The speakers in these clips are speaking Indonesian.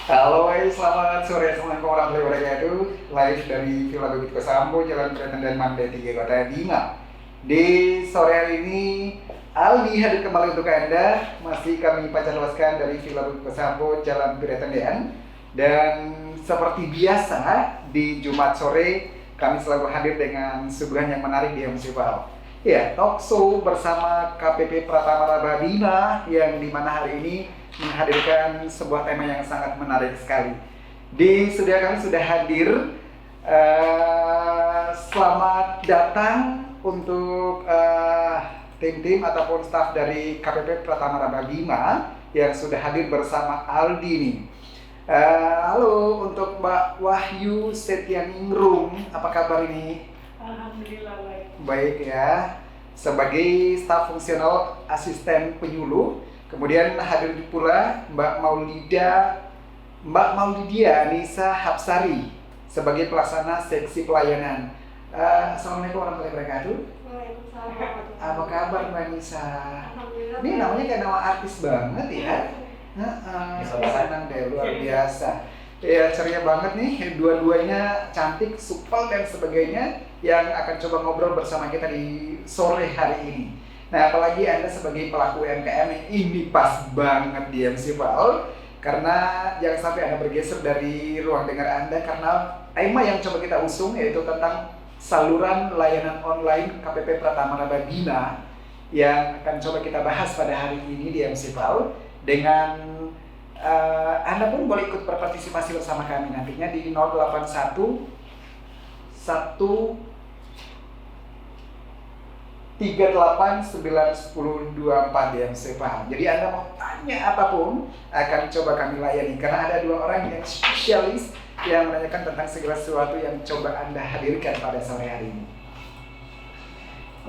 Halo, selamat sore, assalamualaikum warahmatullahi wabarakatuh. Live dari Villa Bibit Kosambo, Jalan Pretenden Mante 3 Kota Bima. Di sore hari ini, Aldi hadir kembali untuk Anda. Masih kami pacar luaskan dari Villa Bibit Kosambo, Jalan Pretenden. Dan seperti biasa, di Jumat sore, kami selalu hadir dengan suguhan yang menarik di festival. Ya, talk show bersama KPP Pratama Bima yang dimana hari ini menghadirkan sebuah tema yang sangat menarik sekali. Di studio kami sudah hadir. Selamat datang untuk tim-tim ataupun staf dari KPP Pratama Bima yang sudah hadir bersama Aldi nih. Halo untuk Mbak Wahyu Setianingrum, apa kabar ini? Alhamdulillah baik. Baik ya. Sebagai staf fungsional asisten penyuluh. Kemudian hadir pula Mbak Maulidia Anissa Hapsari sebagai pelaksana seksi pelayanan. Assalamualaikum warahmatullahi wabarakatuh. Waalaikumsalam. Apa kabar Mbak Anissa? Alhamdulillah. Ini namanya kayak nama artis banget ya. Senang deh, luar biasa. Ya ceria banget nih, dua-duanya cantik, supel dan sebagainya yang akan coba ngobrol bersama kita di sore hari ini. Nah, apalagi Anda sebagai pelaku UMKM ini pas banget di festival karena jangan sampai Anda bergeser dari ruang dengar Anda karena tema yang coba kita usung yaitu tentang saluran layanan online KPP Pratama Bima yang akan coba kita bahas pada hari ini di festival dengan Anda pun boleh ikut berpartisipasi bersama kami nantinya di 081 389124 yang saya paham. Jadi Anda mau tanya apapun akan coba kami layani karena ada dua orang yang spesialis yang menanyakan tentang segala sesuatu yang coba Anda hadirkan pada sore hari ini.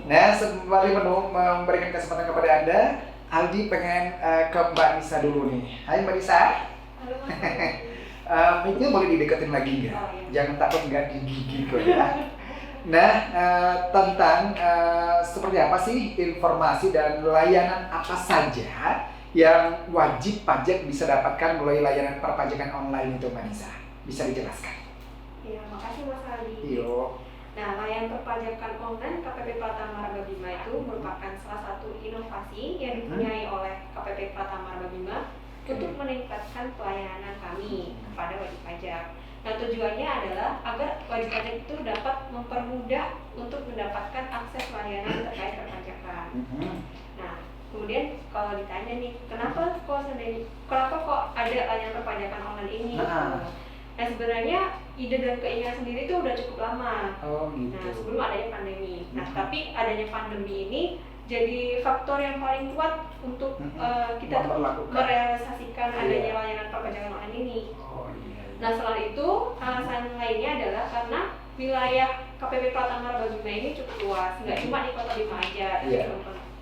Nah, sembari memberikan kesempatan kepada Anda, Aldi pengen ke Mbak Nisa dulu nih. Hai Mbak Nisa. Halo. Mic-nya boleh dideketin lagi nggak? Oh, iya. Jangan takut nggak digigit kok ya. Nah, tentang seperti apa sih informasi dan layanan apa saja yang wajib pajak bisa dapatkan melalui layanan perpajakan online itu, Mbak Nisa? Bisa dijelaskan? Iya, makasih Mas Aldi. Yo. Nah, layanan perpajakan online KPP Pratama Bima itu merupakan salah satu inovasi yang dipunyai oleh KPP Pratama Bima untuk meningkatkan pelayanan kami kepada wajib pajak. Nah, tujuannya adalah agar wajib pajak itu dapat mempermudah untuk mendapatkan akses layanan terkait perpajakan. Nah, kemudian kalau ditanya nih, kenapa kok ada layanan perpajakan online ini? Nah, sebenarnya ide dan keinginan sendiri itu udah cukup lama. Oh, gitu. Nah, sebelum adanya pandemi. Nah, tapi adanya pandemi ini jadi faktor yang paling kuat untuk kita tuh merealisasikan adanya layanan perpajakan online ini. Oh, iya. Nah, selain itu, alasan lainnya adalah karena wilayah KPP Pratama Bima ini cukup luas, nggak cuma di Kota Bima aja, di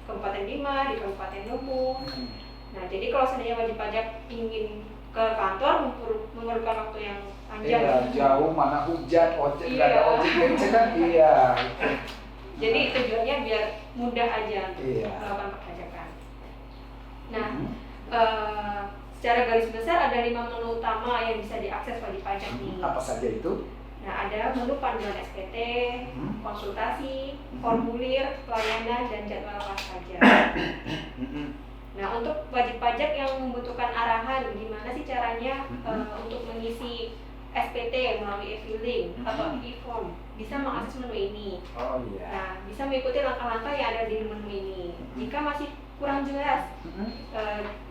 Kabupaten Bima, di Kabupaten Lumbung. Nah, jadi kalau seandainya wajib pajak ingin ke kantor memerlukan waktu yang panjang. Iya, jauh mana hujan, ojek nggak ada ojek bensin kan? Iya. Jadi tujuannya biar mudah aja untuk Iya. melakukan perpajakan. Nah, secara garis besar ada 5 menu utama yang bisa diakses wajib pajak nih. Apa saja itu? Nah, ada menu panduan SPT, konsultasi, formulir, pelayanan, dan jadwal prasaja. Nah, untuk wajib pajak yang membutuhkan arahan, gimana sih caranya untuk mengisi SPT melalui e-filing atau e-form, bisa mengakses menu ini. Oh iya. Nah, bisa mengikuti langkah-langkah yang ada di menu ini. Jika masih kurang jelas,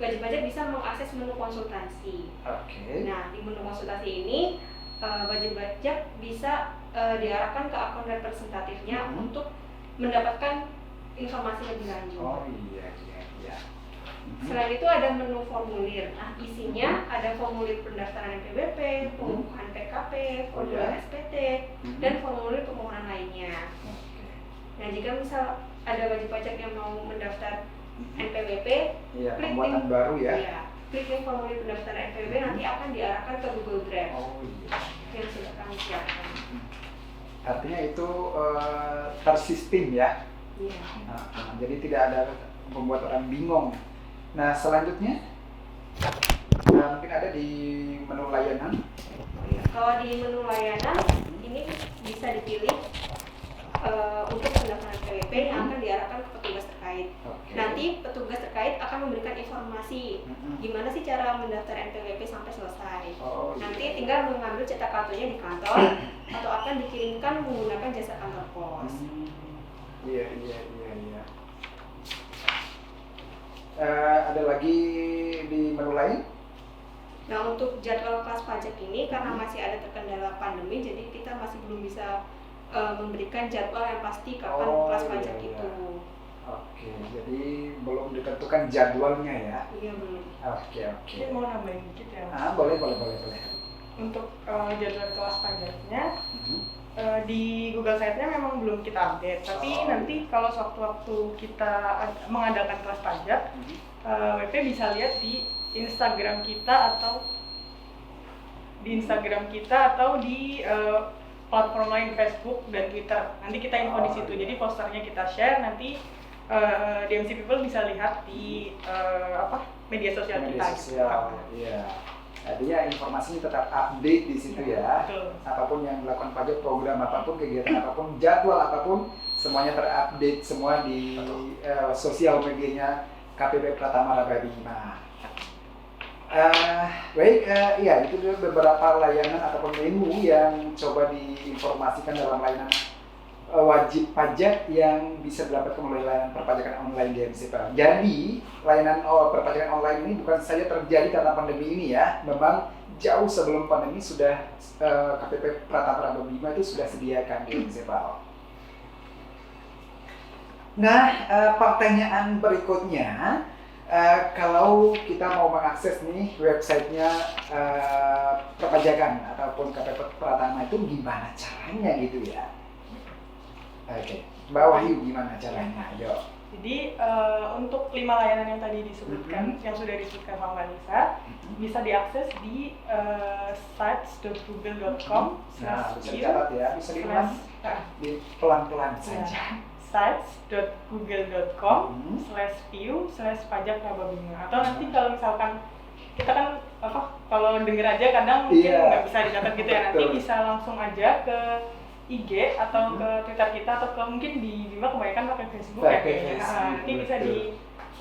wajib pajak bisa mengakses menu konsultasi. Oke. Nah, di menu konsultasi ini wajib pajak bisa diarahkan ke akun representatifnya untuk mendapatkan informasi lebih lanjut. Oh iya. Selain itu ada menu formulir. Nah, isinya ada formulir pendaftaran NPWP, pengukuhan PKP, formulir SPT, dan formulir permohonan lainnya. Nah, jika misal ada wajib pajak yang mau mendaftar NPWP, klik link baru ya. Iya, klik link formulir pendaftaran NPWP nanti akan diarahkan ke Google Drive. Oh iya. Yang sudah kami siapkan. Artinya itu tersistem ya. Iya. Jadi tidak ada membuat orang bingung. Nah, selanjutnya mungkin ada di menu layanan. Kalau di menu layanan ini bisa dipilih untuk pendaftaran PWP yang akan diarahkan ke petugas terkait. Nanti petugas terkait akan memberikan informasi gimana sih cara mendaftar NPWP sampai selesai. Nanti tinggal mengambil cetak kartunya di kantor atau akan dikirimkan menggunakan jasa kantor pos. Iya. Ada lagi di menu lain? Nah, untuk jadwal kelas pajak ini karena masih ada terkendala pandemi, jadi kita masih belum bisa memberikan jadwal yang pasti kapan kelas pajak itu. Oke, jadi belum ditentukan jadwalnya ya? Iya, belum. Oke. Ini mau nambahin dikit ya. Boleh. Untuk jadwal kelas pajaknya di Google Site-nya memang belum kita update, tapi nanti kalau sewaktu-waktu kita mengadakan kelas pajak, WP bisa lihat di Instagram kita atau di platform lain Facebook dan Twitter. Nanti kita info di situ. Jadi posternya kita share, nanti DMC People bisa lihat di media sosial kita. Iya. Artinya informasinya tetap update di situ ya. Betul. Apapun yang dilakukan pajak, program apapun, kegiatan apapun, jadwal apapun, semuanya terupdate semua di sosial medianya KPP Pratama Marga 5. Baik, itu beberapa layanan ataupun menu yang coba diinformasikan dalam layanan wajib pajak yang bisa didapatkan melalui layanan perpajakan online DMC. Jadi, layanan perpajakan online ini bukan saja terjadi karena pandemi ini ya. Memang jauh sebelum pandemi sudah KPP Pratama Marga 5 itu sudah sediakan DMC. Nah, pertanyaan berikutnya, kalau kita mau mengakses nih websitenya perpajakan ataupun KPP Pratama itu gimana caranya gitu ya? Oke, Mbak Wahyu gimana caranya? Ayo. Jadi untuk 5 layanan yang tadi disebutkan, yang sudah disebutkan sama Mbak Nisa, bisa diakses di sites.google.com. Nah, bisa dicatat ya, bisa diulang pelan-pelan saja. sites.google.com/view/pajak laba bima. Atau nanti kalau misalkan kita kan kalau denger aja kadang mungkin nggak bisa dicatat gitu ya, nanti bisa langsung aja ke IG atau ke Twitter kita atau ke mungkin di Bima kebanyakan pakai Facebook ya kayaknya. Nanti bisa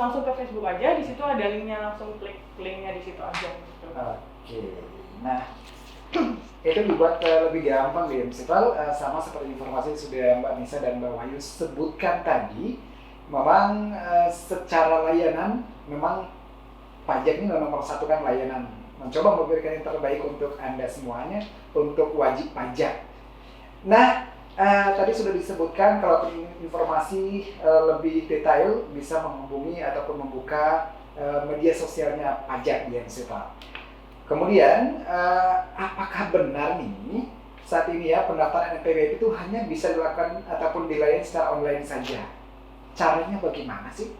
langsung ke Facebook aja, di situ ada linknya, langsung klik linknya di situ aja gitu. Oke. Nah, itu dibuat lebih gampang ya, sama seperti informasi yang sudah Mbak Nisa dan Mbak Wahyu sebutkan tadi. Memang secara layanan, memang pajak ini memang mempersatukan layanan, mencoba memberikan yang terbaik untuk Anda semuanya, untuk wajib pajak. Nah, tadi sudah disebutkan kalau ingin informasi lebih detail bisa menghubungi ataupun membuka media sosialnya pajak DMC. Kemudian, apakah benar nih saat ini ya pendaftaran NPWP itu hanya bisa dilakukan ataupun dilayani secara online saja? Caranya bagaimana sih?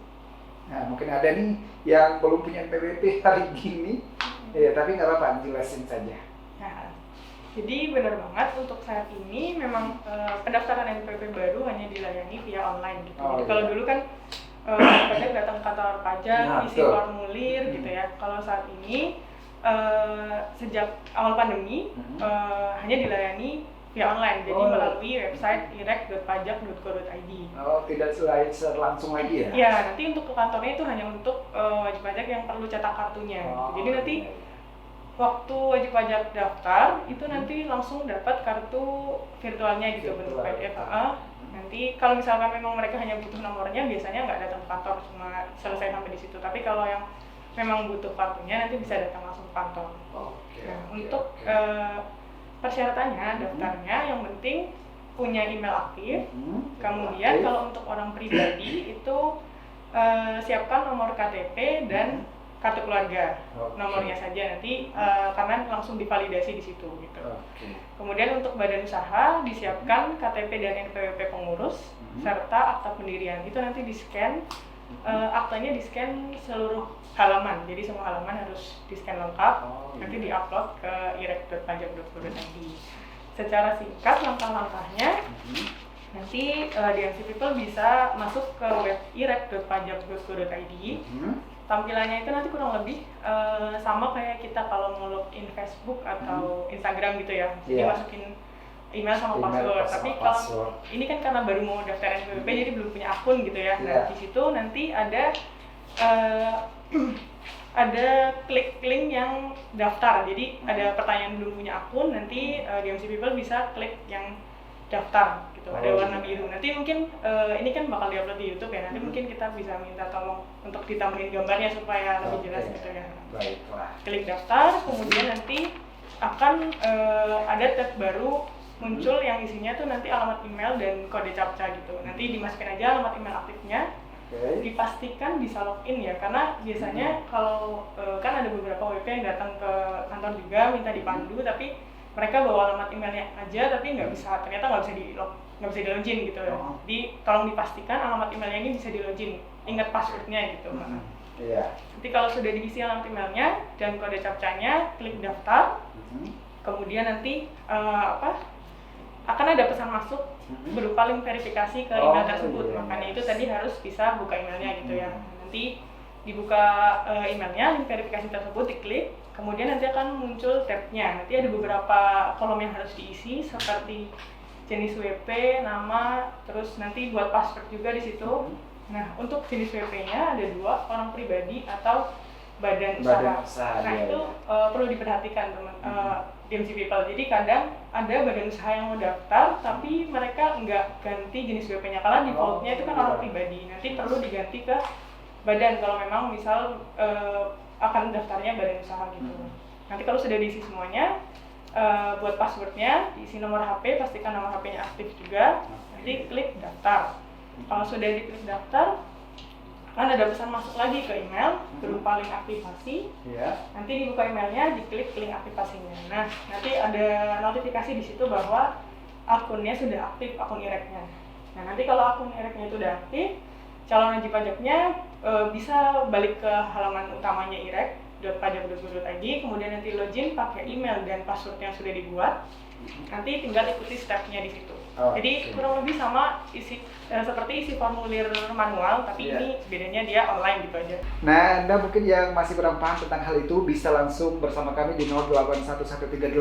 Nah, mungkin ada nih yang belum punya NPWP hari gini, ya tapi nggak apa-apa, jelasin saja. Nah, jadi benar banget untuk saat ini memang pendaftaran NPWP baru hanya dilayani via online gitu. Jadi kalau dulu kan pajak datang ke kantor pajak, isi formulir gitu ya. Kalau saat ini sejak awal pandemi hanya dilayani via online, jadi melalui website irek.pajak.go.id. Tidak langsung lagi ya? Iya, nanti untuk ke kantornya itu hanya untuk wajib pajak yang perlu cetak kartunya. Jadi nanti waktu wajib pajak daftar itu nanti langsung dapat kartu virtualnya gitu, bentuk PDF. Nanti kalau misalkan memang mereka hanya butuh nomornya, biasanya nggak datang ke kantor, cuma selesai sampai di situ. Tapi kalau yang memang butuh kartunya nanti bisa datang langsung ke kantor. Untuk persyaratannya, daftarnya yang penting punya email aktif. Kemudian kalau untuk orang pribadi itu siapkan nomor KTP dan kartu keluarga, nomornya saja nanti karena langsung divalidasi di situ gitu. Kemudian untuk badan usaha disiapkan KTP dan NPWP pengurus serta akta pendirian. Itu nanti di-scan, aktanya di-scan seluruh halaman. Jadi semua halaman harus di-scan lengkap, nanti di-upload ke irek.pajak.go.id. Secara singkat langkah-langkahnya, nanti DMC People bisa masuk ke web irek.pajak.go.id. tampilannya itu nanti kurang lebih sama kayak kita kalau nge-login Facebook atau Instagram gitu ya. Jadi Iya. masukin email sama Email password. sama Tapi password. kalau ini kan karena baru mau daftar NPWP jadi belum punya akun gitu ya. Iya. Nah, di situ nanti ada ada klik link yang daftar. Jadi ada pertanyaan belum punya akun, nanti DMC People bisa klik yang daftar gitu. Ada Oh, warna iya. biru. Nanti mungkin ini kan bakal diupload di YouTube ya. Nanti mungkin kita bisa minta tolong untuk ditambahin gambarnya supaya lebih jelas Oke. gitu ya. Baiklah. Klik daftar, kemudian nanti akan ada tab baru muncul yang isinya tuh nanti alamat email dan kode captcha gitu. Nanti dimasukin aja alamat email aktifnya, Oke. dipastikan bisa login ya, karena biasanya kalau kan ada beberapa WP yang datang ke kantor juga minta dipandu, tapi mereka bawa alamat emailnya aja tapi ternyata nggak bisa di login gitu ya. Oh. Jadi tolong dipastikan alamat emailnya ini bisa di login, ingat passwordnya gitu. Iya. Nanti kalau sudah diisi alamat emailnya dan kode captchanya, klik daftar. Kemudian nanti akan ada pesan masuk berupa link verifikasi ke email tersebut. Iya. Makanya itu tadi harus bisa buka emailnya gitu ya. Nanti dibuka emailnya, link verifikasi tersebut diklik, kemudian nanti akan muncul tabnya. Nanti ada beberapa kolom yang harus diisi seperti jenis WP, nama, terus nanti buat password juga di situ. Nah, untuk jenis WP-nya ada 2, orang pribadi atau badan usaha. Badan usaha, Nah, iya, itu perlu diperhatikan teman DMC People. Jadi kadang ada badan usaha yang mau daftar tapi mereka nggak ganti jenis WP-nya karena defaultnya itu kan orang pribadi. Nanti perlu diganti ke badan kalau memang misal akan daftarnya badan usaha gitu. Nanti kalau sudah diisi semuanya, buat passwordnya diisi nomor HP, pastikan nomor HP-nya aktif juga. Nanti klik daftar. Kalau sudah diklik daftar, akan ada pesan masuk lagi ke email berupa link aktivasi. Iya. Nanti dibuka emailnya, diklik link aktivasinya. Nah, nanti ada notifikasi di situ bahwa akunnya sudah aktif, akun IREK-nya. Nah, nanti kalau akun IREK-nya itu sudah aktif, calon wajib pajaknya bisa balik ke halaman utamanya irek.pajak.go.id, kemudian nanti login pakai email dan password yang sudah dibuat. Nanti tinggal ikuti step-nya di situ. Jadi kurang lebih sama seperti isi formulir manual, tapi ini bedanya dia online gitu aja. Nah, Anda mungkin yang masih kurang paham tentang hal itu bisa langsung bersama kami di 081138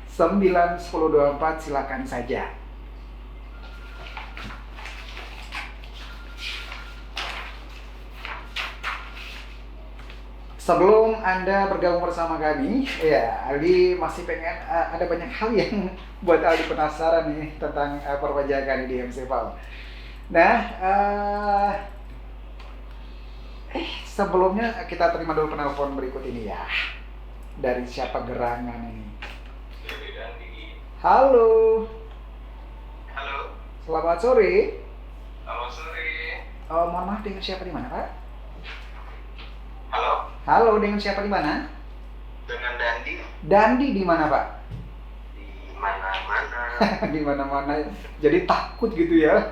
91024, silakan saja. Sebelum Anda bergabung bersama kami, ya Aldi masih pengen ada banyak hal yang buat Aldi penasaran nih tentang perpajakan di DMC People. Nah, sebelumnya kita terima dulu penelpon berikut ini ya. Dari siapa gerangan ini? Halo. Halo. Selamat sore. Selamat sore. Mohon maaf, dengan siapa di mana, Pak? Halo. Halo, dengan siapa di mana? Dengan Dandi. Dandi di mana, Pak? Di mana-mana. Di mana-mana. Jadi takut gitu ya.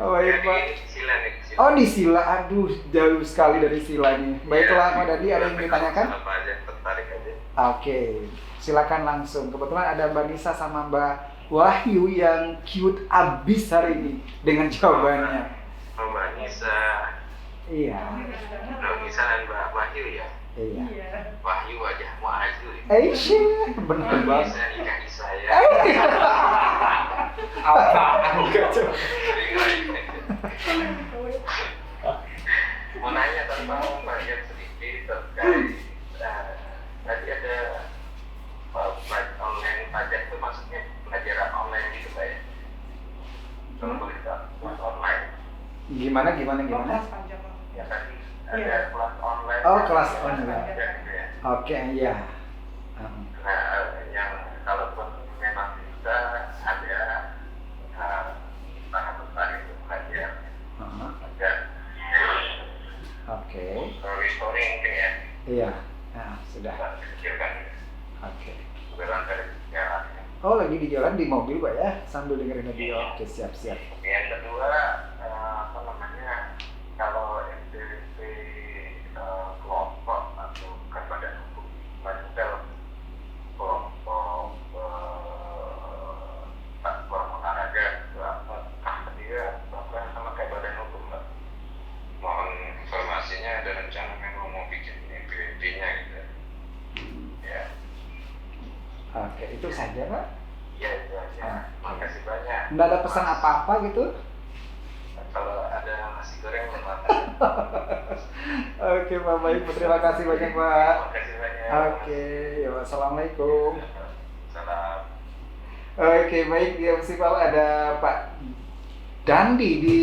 Oh, baik, Pak. Di Sila nih. Sila. Oh, di Sila. Aduh, jauh sekali dari Sila nih. Baiklah, Pak Dandi, ada yang ditanyakan? Apa aja, tertarik aja. Oke, silakan langsung. Kebetulan ada Mbak Nisa sama Mbak Wahyu yang cute abis hari ini dengan jawabannya. Mbak Nisa. Iya. Mbak Nisa dan Mbak Wahyu ya. Iya. Wahyu wajahmu ayu ya. Bener banget. Bisa nikahi saya. Apaan enggak coba? Mau nanya tentang bagian sedikit terkait tadi ada online pajak itu maksudnya pelajaran online gitu Pak ya? Kalau boleh tahu, kelas online Gimana? Kelas panjang. ya tadi Iya. ada kelas online. Oh, kelas Kelas online. pajak gitu ya. Oke, iya. Nah, yang kalaupun memang bisa ada sangat tertarik untuk belajar pajak story mungkin ya. Iya. Nah, sudah. Bisa dikecilkan Oke. beran dari sejarah. Oh, lagi di jalan di mobil, Pak ya, sambil dengerin radio. Oke, siap-siap. Yang kedua, apa namanya, kalau SPP kelompok atau bukan badan hukum, misal kelompok olahraga itu apa dia bahkan sama kayak badan hukum Mbak. Mohon Oke, itu saja Pak. Iya, itu aja. Makasih banyak. Nggak ada pesan apa-apa gitu? Kalau ada nasi goreng yang makan. Oke Pak, baik. Terima kasih banyak Pak. Makasih banyak. Oke, ya, wassalamualaikum. Salam. Oke, baik. Di Municipal ada Pak Dandi di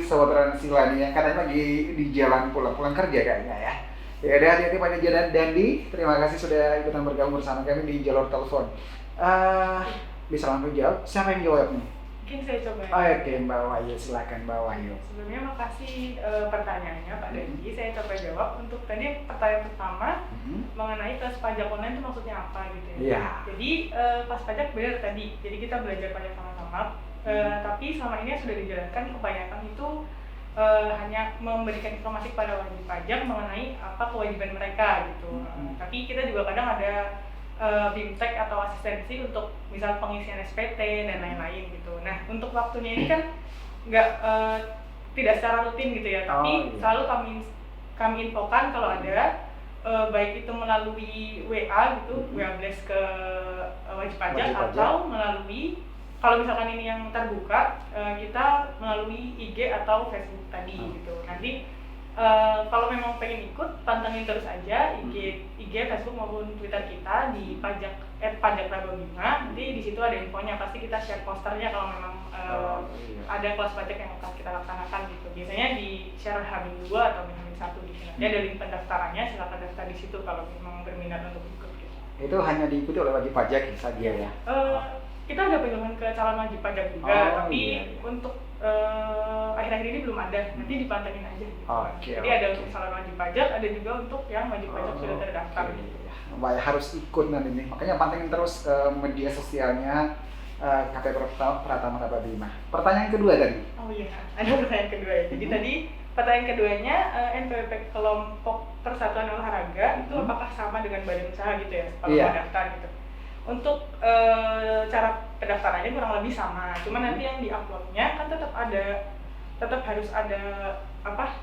Sawatran Silani yang katanya lagi di jalan pulang kerja kayaknya ya. Ya udah, hati-hati Pak Dandi. Terima kasih sudah ikutan bergabung bersama kami di jalur telepon. Bisa langsung jawab. Siapa yang jawab nih? Mungkin saya coba. Oke, Mbak Wahyu, silakan Mbak Wahyu. Sebelumnya makasih pertanyaannya Pak Dandi. Saya coba jawab. Untuk tadi pertanyaan pertama mengenai kelas pajak online itu maksudnya apa gitu ya. Iya. Jadi kelas pajak benar tadi. Jadi kita belajar pajak sama-sama. Tapi selama ini yang sudah dijalankan kebanyakan itu hanya memberikan informasi kepada wajib pajak mengenai apa kewajiban mereka gitu. Tapi kita juga kadang ada BIMTEK atau asistensi untuk misal pengisian SPT dan lain-lain gitu. Nah untuk waktunya ini kan tidak secara rutin gitu ya, tapi selalu kami infokan kalau ada baik itu melalui WA gitu, WA blast ke wajib pajak atau melalui kalau misalkan ini yang terbuka kita melalui IG atau Facebook tadi gitu. Nanti kalau memang pengen ikut, pantengin terus aja IG, Facebook maupun Twitter kita di @pajak Raba Bima. Nanti di situ ada infonya. Pasti kita share posternya kalau memang ada kelas pajak yang akan kita laksanakan gitu. Biasanya di share H-2 atau H-1 di sini. Ada link pendaftarannya, silakan daftar di situ kalau memang berminat untuk ikut gitu. Itu hanya diikuti oleh wajib pajak saja ya? Kita ada penjualan ke calon wajib pajak juga, tapi untuk akhir-akhir ini belum ada, nanti dipantengin aja gitu. Jadi ada untuk calon wajib pajak, ada juga untuk yang wajib pajak sudah terdaftar gitu. Baik, harus ikut nanti nih, makanya pantengin terus media sosialnya KPP Pratama Raba Bima. Pertanyaan kedua tadi? Oh iya, ada pertanyaan kedua ya. Jadi tadi pertanyaan keduanya, NPWP kelompok persatuan olahraga itu apakah sama dengan badan usaha gitu ya, kalau mau daftar gitu? Untuk cara pendaftarannya kurang lebih sama, cuma nanti yang diuploadnya kan tetap harus ada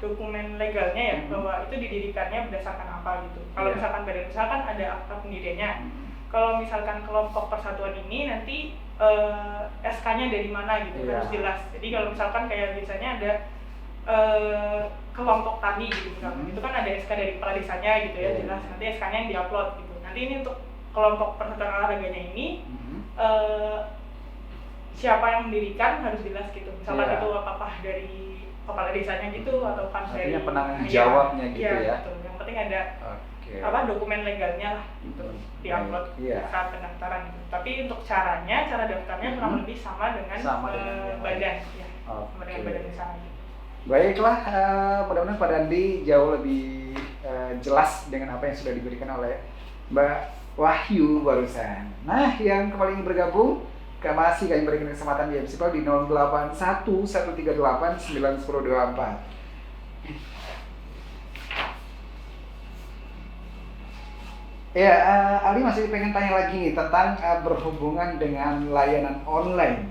dokumen legalnya ya, bahwa itu didirikannya berdasarkan apa gitu. Kalau misalkan badan usaha kan ada akta pendiriannya. Kalau misalkan kelompok persatuan ini nanti SK-nya dari mana gitu, harus jelas. Jadi kalau misalkan kayak biasanya ada kelompok tani gitu misalkan, itu kan ada SK dari kepala desanya gitu ya, jelas. Nanti SK-nya yang diupload gitu. Nanti ini untuk kelompok persatuan olahraganya ini siapa yang mendirikan harus jelas gitu. Misalkan itu apakah dari kepala desanya gitu atau kan dari penanggung jawabnya gitu ya. Betul. Yang penting ada dokumen legalnya lah diupload saat pendaftaran gitu. Tapi untuk cara daftarnya kurang lebih sama dengan badan ya. Sama dengan badan usaha. Baiklah, mudah-mudahan Pak Dandi jauh lebih jelas dengan apa yang sudah diberikan oleh Mbak Wahyu barusan. Nah, yang kembali ingin bergabung, masih kami berikan kesempatan di Municipal di 081 138 91024. Ya, Ali masih pengen tanya lagi nih tentang berhubungan dengan layanan online.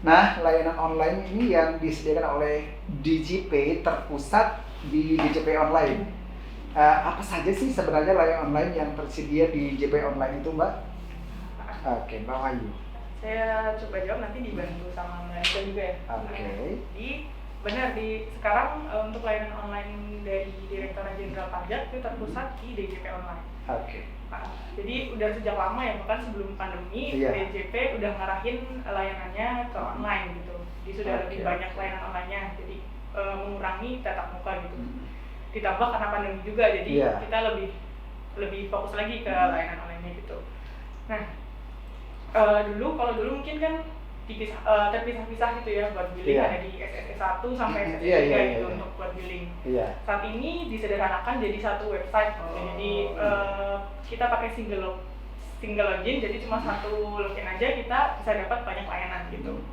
Nah, layanan online ini yang disediakan oleh DJP terpusat di DJP Online. Apa saja sih sebenarnya layanan online yang tersedia di JP Online itu, Mbak? Oke, Mbak Wahyu. Saya coba jawab, nanti dibantu sama Mbak Nika juga ya. Jadi benar, sekarang untuk layanan online dari Direktorat Jenderal Pajak itu terpusat di DJP Online. Jadi udah sejak lama ya, bahkan sebelum pandemi DJP udah ngarahin layanannya ke online gitu. Jadi sudah lebih banyak layanan online-nya, jadi mengurangi tatap muka gitu. Ditambah karena pandemi juga, jadi kita lebih fokus lagi ke layanan online-nya gitu. Nah, kalau dulu mungkin kan terpisah-pisah gitu ya buat billing, ada di SSE 1 sampai SSE 3 gitu untuk buat billing. Saat ini disederhanakan jadi satu website. Jadi kita pakai single login, jadi cuma satu login aja kita bisa dapat banyak layanan gitu.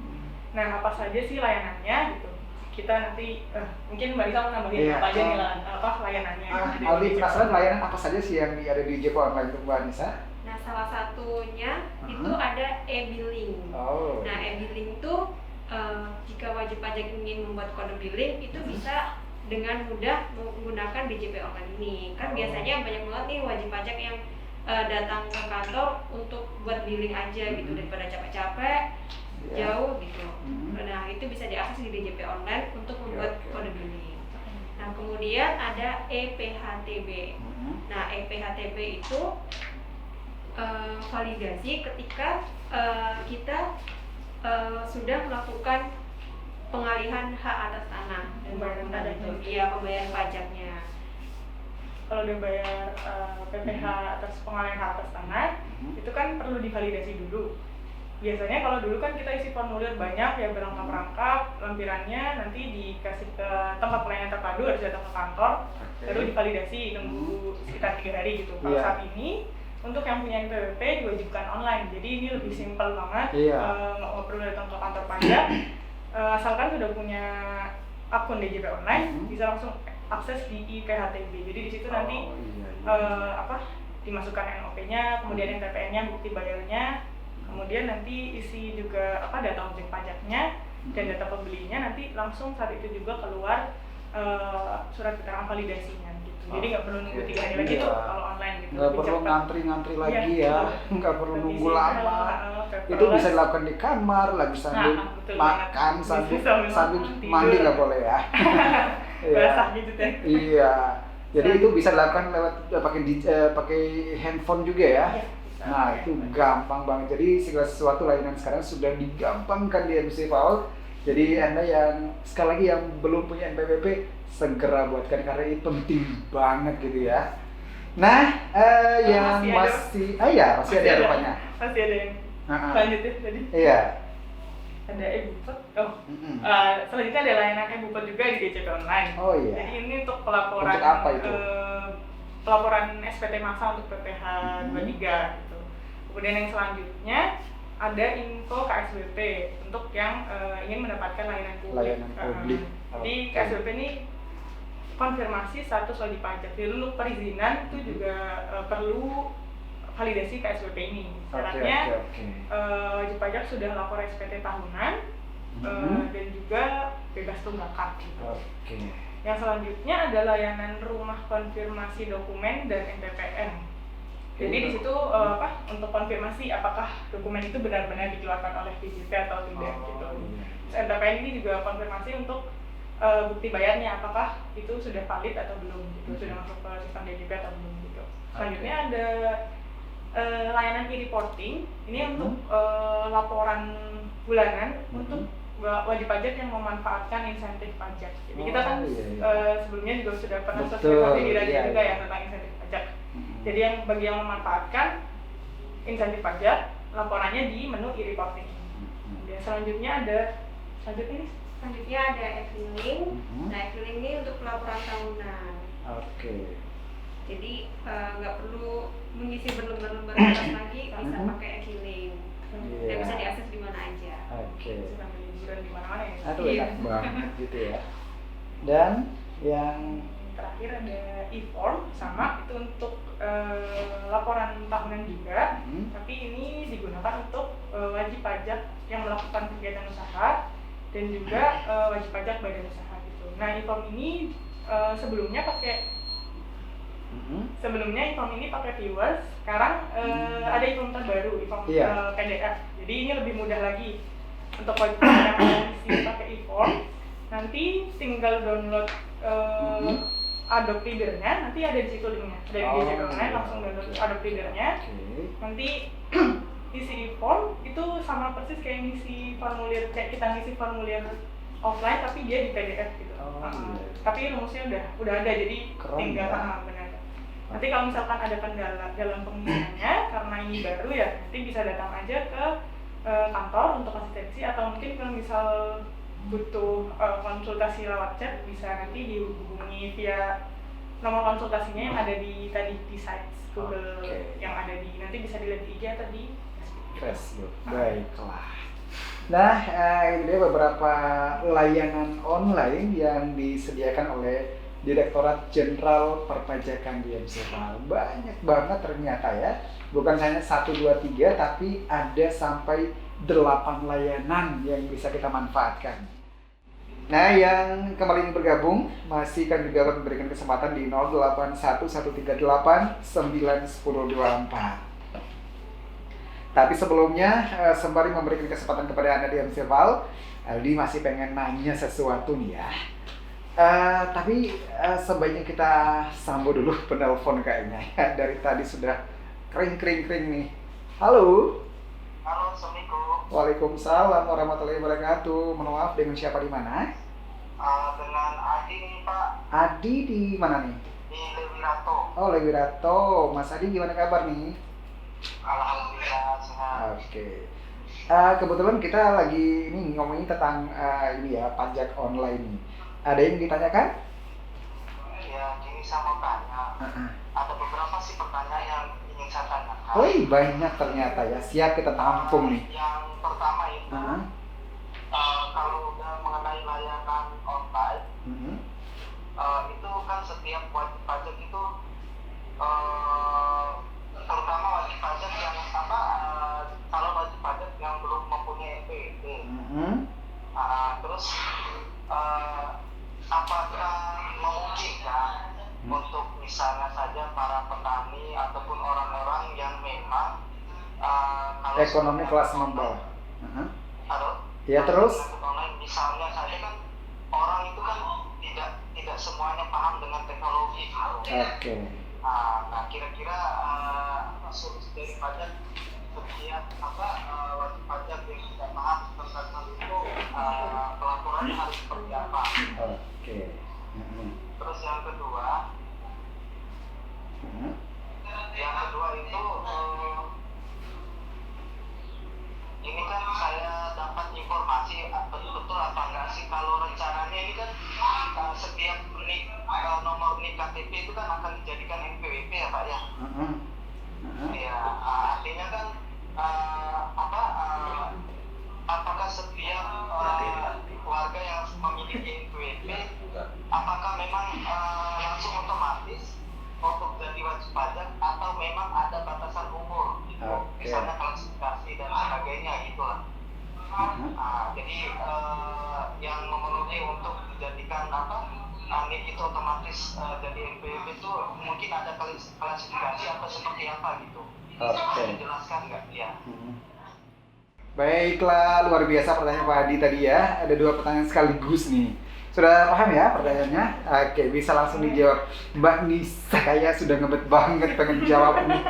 Nah, apa saja sih layanannya gitu? Kita nanti mungkin Mbak Lisa mau nambahin apa aja nih layanannya. Aldi, penasaran layanan apa saja sih yang ada di JP Online itu, Mbak Nisa? Nah, salah satunya itu ada e-billing. Nah, e-billing itu jika wajib pajak ingin membuat kode billing itu bisa dengan mudah menggunakan DJP Online ini. Kan biasanya banyak banget nih wajib pajak yang datang ke kantor untuk buat billing aja gitu daripada capek-capek jauh gitu. Nah itu bisa diakses di DJP online untuk membuat kode billing. Nah kemudian ada EPHTB. Nah EPHTB itu validasi ketika kita sudah melakukan pengalihan hak atas tanah dan bangunan itu, iya pembayaran pajaknya. Kalau udah bayar PPh atas pengalihan hak atas tanah, itu kan perlu divalidasi dulu. Biasanya kalau dulu kan kita isi formulir banyak ya berangkap-rangkap, lampirannya nanti dikasih ke tempat pelayanan terpadu, harus datang ke kantor, baru divalidasi, nunggu sekitar 3 hari gitu. Kalau saat ini untuk yang punya NPWP diwajibkan online, jadi ini lebih simpel banget, nggak perlu datang ke kantor pajak, asalkan sudah punya akun DJP online, bisa langsung akses di IPHTB. Jadi di situ nanti dimasukkan NOP-nya, kemudian NPPN-nya, bukti bayarnya, kemudian nanti isi juga data objek pajaknya dan data pembelinya, nanti langsung saat itu juga keluar surat keterangan validasinya gitu. Jadi nggak perlu nunggu 3 hari lagi tuh kalau online gitu. Nggak perlu ngantri-ngantri lagi ya, nggak perlu nunggu lama. Itu bisa dilakukan di kamar, lagi sambil makan, sambil mandi nggak boleh ya. Basah gitu deh. Iya. Jadi itu bisa dilakukan lewat pakai handphone juga ya. Nah itu gampang banget. Jadi segala sesuatu layanan sekarang sudah digampangkan di MC Vault. Jadi Anda yang sekali lagi yang belum punya NPWP segera buatkan karena ini penting banget gitu ya. Nah yang masih ada rupanya. Masih ada yang lanjut ya tadi. Iya. Ada e-bupet. Selanjutnya ada layanan e-bupet juga di DJP online. Oh iya. Jadi ini untuk pelaporan. Untuk apa itu? Pelaporan SPT massa untuk PPh 23 gitu. Kemudian yang selanjutnya ada info KSBP untuk yang ingin mendapatkan layanan publik. Jadi KSBP ini konfirmasi status wajib pajak. Jadi untuk perizinan itu juga perlu validasi KSBP ini. Syaratnya wajib pajak sudah lapor SPT tahunan dan juga bebas tunggakan. Yang selanjutnya ada layanan rumah konfirmasi dokumen dan NPPN. Jadi di situ untuk konfirmasi apakah dokumen itu benar-benar dikeluarkan oleh DJP atau tidak gitu. NPPN ini juga konfirmasi untuk bukti bayarnya apakah itu sudah valid atau belum gitu, sudah masuk ke sistem DJP atau belum gitu. Selanjutnya ada layanan e-reporting. Ini untuk laporan bulanan untuk wajib pajak yang memanfaatkan insentif pajak. Jadi kita kan sebelumnya juga sudah pernah sosialisasi di radio juga ya tentang insentif pajak. Jadi yang bagi yang memanfaatkan insentif pajak, laporannya di menu e-reporting. Dan selanjutnya ada e-filing. Nah, e-filing ini untuk pelaporan tahunan. Jadi nggak perlu mengisi berlembar-lembar kertas lagi, bisa pakai e-filing. Dan bisa diakses di mana aja. Sambil liburan di mana-mana ya. Aduh enak banget gitu ya. Dan yang terakhir ada e-form, sama itu untuk laporan tahunan juga, tapi ini digunakan untuk wajib pajak yang melakukan kegiatan usaha dan juga wajib pajak badan usaha gitu. Nah e-form ini sebelumnya e-form ini pakai Viewers, sekarang ada e-form terbaru, e-form PDF. Jadi ini lebih mudah lagi untuk wajib pajak yang isi pakai e-form. Nanti tinggal download Adobe Reader-nya, nanti ada di situ linknya. Ada di DJP Online, langsung download Adobe Reader-nya. Nanti isi form itu sama persis kayak ngisi formulir, kayak kita ngisi formulir offline tapi dia di PDF gitu. Tapi rumusnya udah ada, jadi tinggal benar. Nanti kalau misalkan ada kendala dalam pengisiannya karena ini baru ya, nanti bisa datang aja ke kantor untuk asistensi, atau mungkin kalau misal butuh konsultasi lewat chat bisa nanti dihubungi via nomor konsultasinya yang ada di sites Google yang ada nanti bisa dilihat di IG atau di Facebook. Baiklah. Nah, ini dia beberapa layanan online yang disediakan oleh Direktorat Jenderal Perpajakan di MC Vault. Banyak banget ternyata ya. Bukan hanya 1, 2, 3, tapi ada sampai 8 layanan yang bisa kita manfaatkan. Nah, yang kembali ingin bergabung masih kan juga akan memberikan kesempatan di 0811389104. Tapi sebelumnya, sembari memberikan kesempatan kepada Anda di MC Val, Aldi masih pengen nanya sesuatu nih ya. Tapi sebaiknya kita sambut dulu penelpon kayaknya ya. Dari tadi sudah kering nih. Halo. Halo, Assalamualaikum. Waalaikumsalam warahmatullahi wabarakatuh. Mohon maaf, dengan siapa di mana? Dengan Adi nih, Pak. Adi di mana nih? Di Lewirato. Oh, Lewirato. Mas Adi gimana kabar nih? Alhamdulillah sehat. Oke. Kebetulan kita lagi ini ngomongin tentang ini ya, pajak online nih. Ada yang ditanyakan? Ya, gini saya mau tanya. Ada beberapa sih pertanyaan yang ingin saya tanyakan. Oh, banyak ternyata ya. Siap kita tampung nih. Yang pertama itu, kalau udah mengenai layanan online, itu kan setiap wajib pajak itu, terutama wajib pajak yang kalau wajib pajak yang belum mempunyai NPWP. Terus apakah memungkinkan untuk misalnya saja para petani ataupun orang-orang yang memang kalau Ekonomi kelas membawah. Halo? Ya, terus? Online, misalnya saja kan orang itu kan tidak semuanya paham dengan teknologi gitu. Oke. Nah, kira-kira solusi dari pajak setiap wajib pajak yang tidak paham tentang hal itu, pelaporannya harus seperti apa? Oke. Terus yang kedua itu ini kan saya dapat informasi betul apa enggak sih kalau rencananya ini kan setiap nomor NIK KTP itu kan akan dijadikan NPWP ya Pak ya. Ya, artinya kan apakah setiap warga yang memiliki NPWP apakah memang langsung otomatis untuk jadi wajib pajak atau memang ada batasan umur gitu. Misalnya klasifikasi dan sebagainya gitulah. Jadi yang memenuhi untuk dijadikan NIK itu otomatis jadi NPWP itu mungkin ada klasifikasi atau seperti apa gitu. Bisa dijelaskan nggak ya? Baiklah, luar biasa pertanyaan Pak Adi tadi ya. Ada 2 pertanyaan sekaligus nih. Sudah paham ya pertanyaannya? Oke, bisa langsung dijawab. Mbak Nisa kayak sudah ngebet banget pengen jawab nih.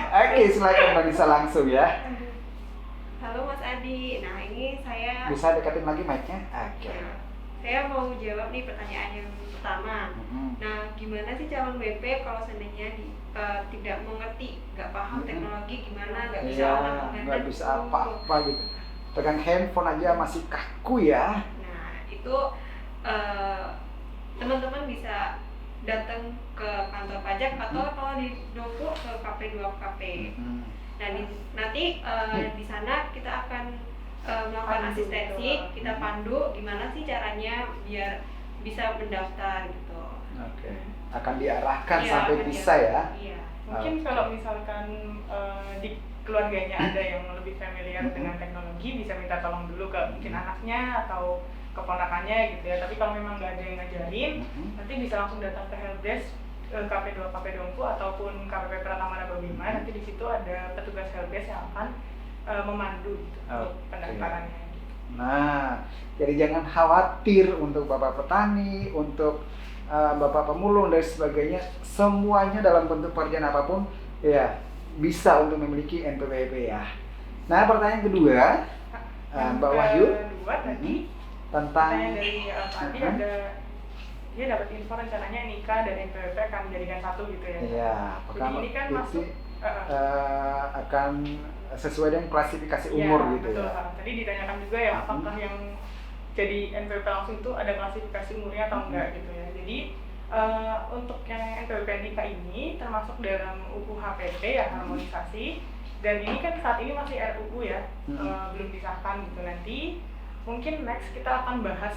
Oke, silakan Mbak Nisa langsung ya. Halo Mas Adi. Nah, ini saya Bisa dekatin lagi mic-nya? Oke. Saya mau jawab nih pertanyaan yang pertama. Nah, gimana sih calon WP kalau seandainya tidak mengerti, nggak paham teknologi gimana, nggak bisa online, nggak bisa apa-apa gitu. Pegang handphone aja masih kaku ya. Nah, itu teman-teman bisa datang ke kantor pajak atau kalau di Doku ke KP2KP. Nah, nanti di sana kita akan melakukan asistensi, kita pandu gimana sih caranya biar bisa mendaftar gitu. Oke. Akan diarahkan sampai bisa ya. Iya. Mungkin kalau misalkan di keluarganya ada yang lebih familiar dengan teknologi, bisa minta tolong dulu ke mungkin anaknya atau keponakannya gitu ya. Tapi kalau memang nggak ada yang ngajarin, nanti bisa langsung datang ke helpdesk KP2KP Dongku ataupun KPP Pratama Narababima. Nanti di situ ada petugas helpdesk yang akan memandu gitu untuk pendaftarannya. Nah, jadi jangan khawatir untuk Bapak petani, untuk Bapak pemulung dan sebagainya, semuanya dalam bentuk pekerjaan apapun ya bisa untuk memiliki NPWP ya. Nah, pertanyaan kedua, Mbak Wahyu, kedua tadi tentang pertanyaan dari Pak Adi ada dia dapat info rencananya NIK dan NPWP akan dijadikan satu gitu ya. Iya, jadi ini kan masuk akan sesuai dengan klasifikasi umur ya, gitu betul, ya. Tadi ditanyakan juga ya apakah yang jadi NPWP langsung itu ada klasifikasi umurnya atau enggak gitu ya. Jadi untuk yang NPWP NIK ini termasuk dalam UU HPP ya, harmonisasi, dan ini kan saat ini masih RUU ya, belum disahkan gitu. Nanti mungkin next kita akan bahas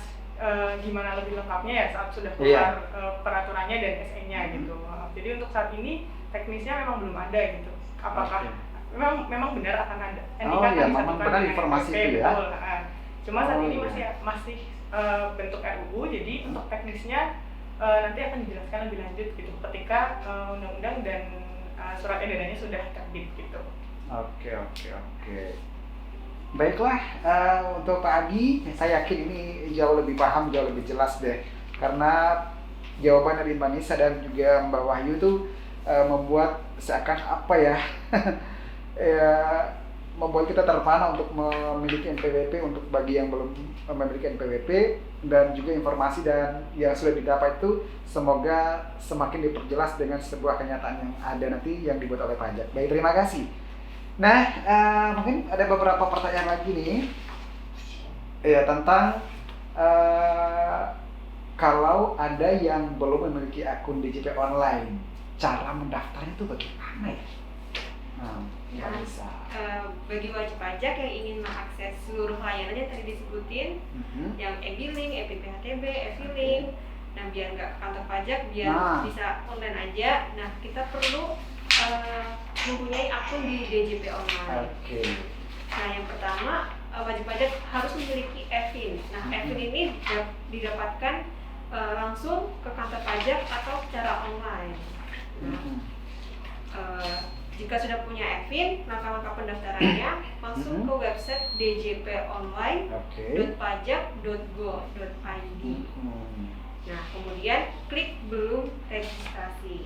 gimana lebih lengkapnya ya saat sudah keluar peraturannya dan SE-nya gitu. Jadi untuk saat ini teknisnya memang belum ada gitu. Apakah memang benar akan ada NIK akan memang benar informasi itu ya. Betul. Cuma saat ini masih bentuk RUU, jadi untuk teknisnya nanti akan dijelaskan lebih lanjut gitu ketika undang-undang dan surat edarannya sudah terbit gitu. Oke. Baiklah, untuk Pak Adi, saya yakin ini jauh lebih paham, jauh lebih jelas deh. Karena jawaban dari Mbak Nisa dan juga Mbak Wahyu itu membuat seakan apa ya, membuat kita terpana untuk memiliki NPWP untuk bagi yang belum memiliki NPWP, dan juga informasi dan yang sudah didapat itu semoga semakin diperjelas dengan sebuah kenyataan yang ada nanti yang dibuat oleh pajak. Baik, terima kasih. Nah, mungkin ada beberapa pertanyaan lagi nih ya tentang kalau ada yang belum memiliki akun DJP online, cara mendaftarnya itu bagaimana ya? Bagi wajib pajak yang ingin mengakses seluruh layanannya tadi disebutin, yang e-billing, e-PPHTB, e-filing, nah biar nggak ke kantor pajak, biar bisa online aja, nah kita perlu mempunyai akun di DJP online. Nah yang pertama, wajib pajak harus memiliki e-fin. Nah e-fin ini didapatkan langsung ke kantor pajak atau secara online. Jika sudah punya e-fin, langkah-langkah pendaftarannya masuk ke website djponline.pajak.go.id. Nah, kemudian klik belum registrasi.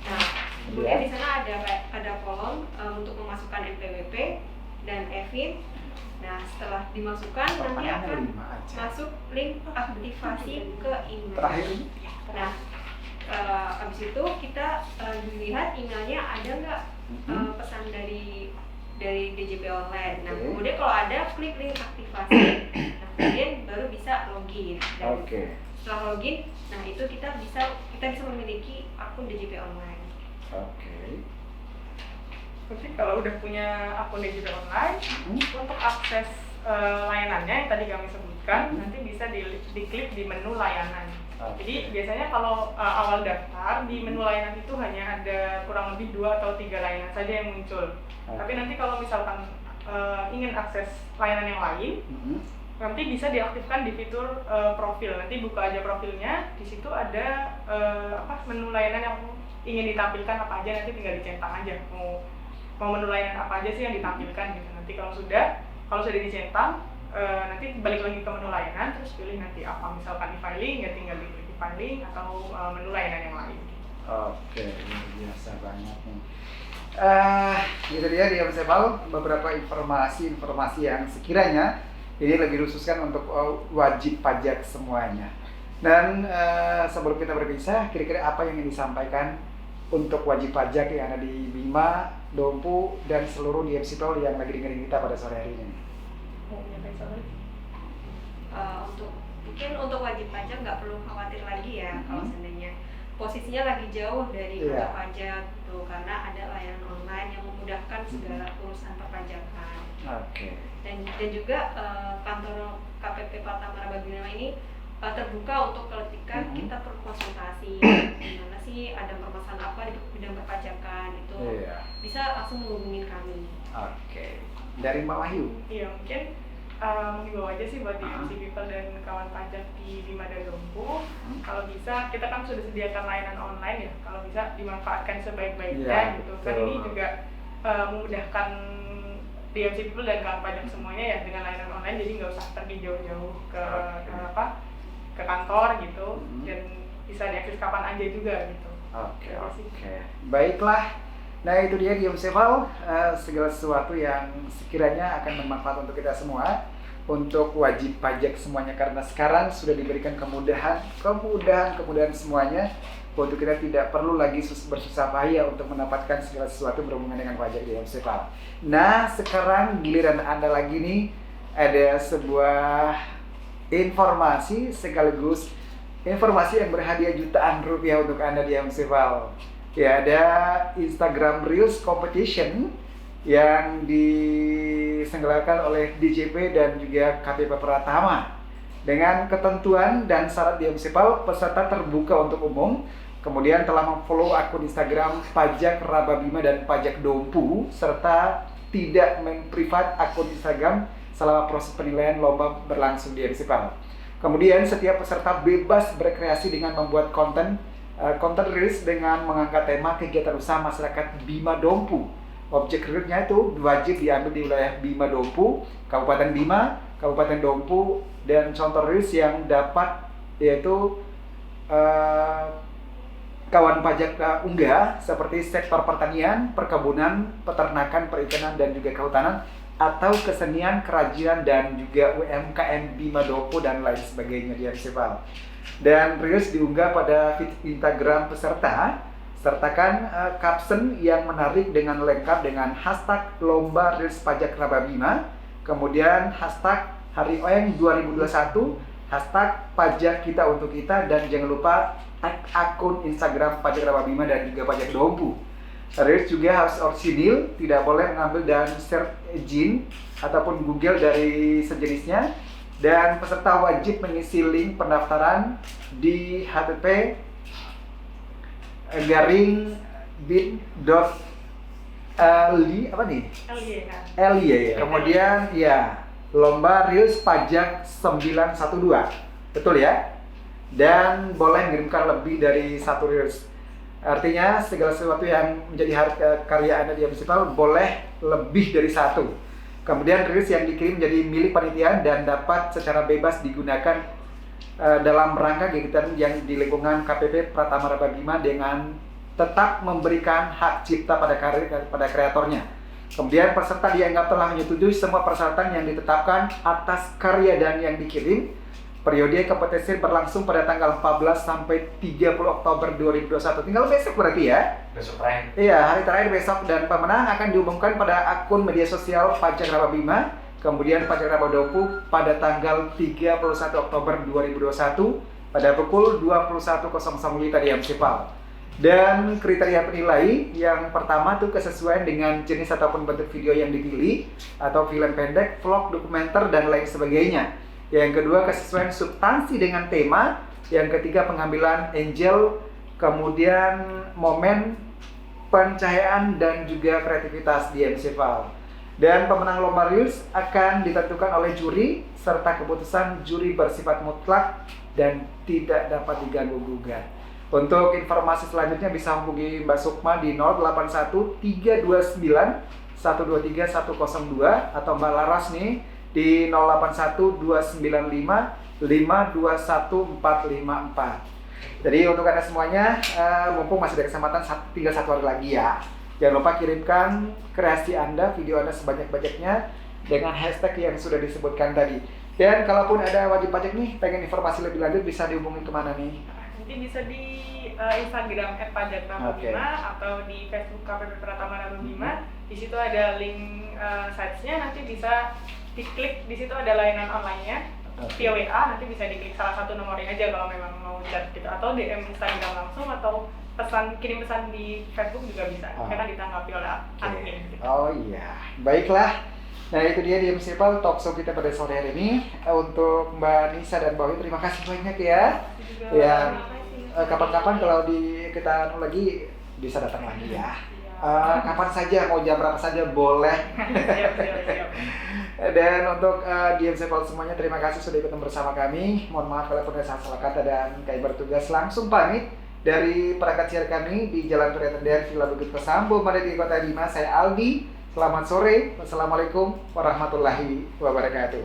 Nah, kemudian di sana ada kolom untuk memasukkan NPWP dan e-fin. Nah, setelah dimasukkan nanti akan masuk link aktivasi ke email. Nah, habis itu kita dilihat emailnya ada nggak pesan dari DJP online. Nah, kemudian kalau ada, klik link aktivasi. Nah, kemudian baru bisa login. Dan setelah login, nah itu kita bisa memiliki akun DJP online. Jadi kalau udah punya akun DJP online, untuk akses layanannya yang tadi kami sebutkan, nanti bisa diklik di menu layanan. Jadi biasanya kalau awal daftar di menu layanan itu hanya ada kurang lebih 2 atau 3 layanan saja yang muncul. Tapi nanti kalau misalkan ingin akses layanan yang lain, nanti bisa diaktifkan di fitur profil. Nanti buka aja profilnya, di situ ada menu layanan yang ingin ditampilkan apa aja, nanti tinggal dicetak aja mau menu layanan apa aja sih yang ditampilkan gitu. Nanti kalau sudah dicetak, nanti balik lagi ke menu layanan, terus pilih nanti apa, misalkan e-filing, ya tinggal diklik e-filing atau menu layanan yang lain. Luar biasa banget nih. Itu dia di Omsepal, beberapa informasi yang sekiranya ini lebih khususkan untuk wajib pajak semuanya. Dan sebelum kita berpisah, kira-kira apa yang ingin disampaikan untuk wajib pajak yang ada di Bima, Dompu, dan seluruh di Omsepal yang lagi dengerin kita pada sore hari ini? Untuk wajib pajak nggak perlu khawatir lagi ya kalau seandainya posisinya lagi jauh dari kantor pajak tuh, karena ada layanan online yang memudahkan segala urusan perpajakan. Dan juga kantor KPP Pratama Marababima ini terbuka untuk ketika kita perlu konsultasi, gimana sih ada permasalahan apa di bidang perpajakan itu, bisa langsung menghubungi kami. Dari Mbak Wahyu? Iya, mungkin menghimbau aja sih buat DMC People dan kawan pajak di Bima dan Dompu. Kalau bisa, kita kan sudah sediakan layanan online ya, kalau bisa dimanfaatkan sebaik-baiknya gitu. Kan ini juga memudahkan DMC People dan kawan pajak semuanya ya dengan layanan online, jadi nggak usah pergi jauh-jauh ke kantor gitu, dan bisa diakses kapan aja juga gitu. Baiklah. Nah itu dia di Omsepal, segala sesuatu yang sekiranya akan bermanfaat untuk kita semua, untuk wajib pajak semuanya, karena sekarang sudah diberikan kemudahan semuanya, untuk kita tidak perlu lagi bersusah payah untuk mendapatkan segala sesuatu berhubungan dengan pajak di Omsepal. Nah sekarang giliran Anda lagi nih, ada sebuah informasi sekaligus informasi yang berhadiah jutaan rupiah untuk Anda di Omsepal. Ya, ada Instagram Reels Competition yang diselenggarakan oleh DJP dan juga KPP Pratama. Dengan ketentuan dan syarat di Omsepal, peserta terbuka untuk umum, kemudian telah memfollow akun Instagram Pajak Rababima dan Pajak Dompu, serta tidak memprivat akun Instagram selama proses penilaian lomba berlangsung di MCPAL. Kemudian setiap peserta bebas berkreasi dengan membuat konten reels dengan mengangkat tema kegiatan usaha masyarakat Bima Dompu. Objek realnya itu wajib diambil di wilayah Bima Dompu, Kabupaten Bima, Kabupaten Dompu, dan contoh reels yang dapat yaitu kawan pajak unggah seperti sektor pertanian, perkebunan, peternakan, perikanan, dan juga kehutanan, atau kesenian, kerajinan, dan juga UMKM Bima Dompu dan lain sebagainya di MCPAL. Dan reels diunggah pada feed Instagram peserta. Sertakan caption yang menarik dengan lengkap dengan hashtag lomba reels pajak Raba Bima, kemudian hashtag Hari OEM 2021, hashtag pajak kita untuk kita, dan jangan lupa tag akun Instagram pajak Raba Bima dan juga pajak Dompu. Reels juga harus orisinil, tidak boleh mengambil dan search engine ataupun Google dari sejenisnya, dan peserta wajib mengisi link pendaftaran di http bit.ly apa nih? LY ya. Kemudian ya, lomba reels pajak 912. Betul ya? Dan boleh mengirimkan lebih dari 1 reels. Artinya segala sesuatu yang menjadi karya Anda di MCPAL boleh lebih dari 1. Kemudian reels yang dikirim menjadi milik panitia dan dapat secara bebas digunakan dalam rangka kegiatan yang di lingkungan KPP Pratama Raba Bima dengan tetap memberikan hak cipta pada kreatornya. Kemudian peserta dianggap telah menyetujui semua persyaratan yang ditetapkan atas karya dan yang dikirim. Periode kompetisi berlangsung pada tanggal 14 sampai 30 Oktober 2021. Tinggal besok berarti ya? Besok terakhir. Iya, hari terakhir besok, dan pemenang akan diumumkan pada akun media sosial Pajak Raba Bima, kemudian Pajak Raba Dompu pada tanggal 31 Oktober 2021 pada pukul 21.00 WIB di MCPAL. Dan kriteria penilai yang pertama tuh kesesuaian dengan jenis ataupun bentuk video yang dipilih, atau film pendek, vlog, dokumenter, dan lain sebagainya. Yang kedua, kesesuaian substansi dengan tema. Yang ketiga, pengambilan angel, kemudian momen, pencahayaan, dan juga kreativitas di MCPAL. Dan pemenang lomba reels akan ditentukan oleh juri, serta keputusan juri bersifat mutlak dan tidak dapat diganggu-gugat. Untuk informasi selanjutnya bisa hubungi Mbak Sukma di 081 329 123 102 atau Mbak Laras nih di 081 295 521 454. Jadi untuk Anda semuanya, mumpung masih ada kesempatan tinggal 1 hari lagi ya, jangan lupa kirimkan kreasi Anda, video Anda sebanyak-banyaknya dengan hashtag yang sudah disebutkan tadi. Dan kalaupun ada wajib pajak nih, pengen informasi lebih lanjut, bisa dihubungin kemana nih? Nanti bisa di Instagram @pajakrababima atau di Facebook KPP Pratama Raba Bima. Di situ ada link sites-nya, nanti bisa diklik, di situ ada layanan online-nya via WA, nanti bisa diklik salah satu nomornya aja kalau memang mau chat gitu, atau DM Instagram langsung, atau kirim pesan di Facebook juga bisa, karena ditanggapi oleh admin gitu. Oh iya, baiklah. Nah itu dia di MCPAL talk show kita pada sore hari ini. Untuk Mbak Nisa dan Mbak Wi, terima kasih banyak ya. Ya, kapan-kapan kalau kita lagi bisa datang lagi ya. Kapan saja, mau jam berapa saja boleh. Siap. Dan untuk di MCPAL semuanya, terima kasih sudah ikutan bersama kami. Mohon maaf kalau ada salah kata, dan kami bertugas langsung pamit dari perangkat siar kami di Jalan Turiatenden, Villa Bukit Pesambo, Madani, Kota Bima. Saya Aldi. Selamat sore. Wassalamualaikum warahmatullahi wabarakatuh.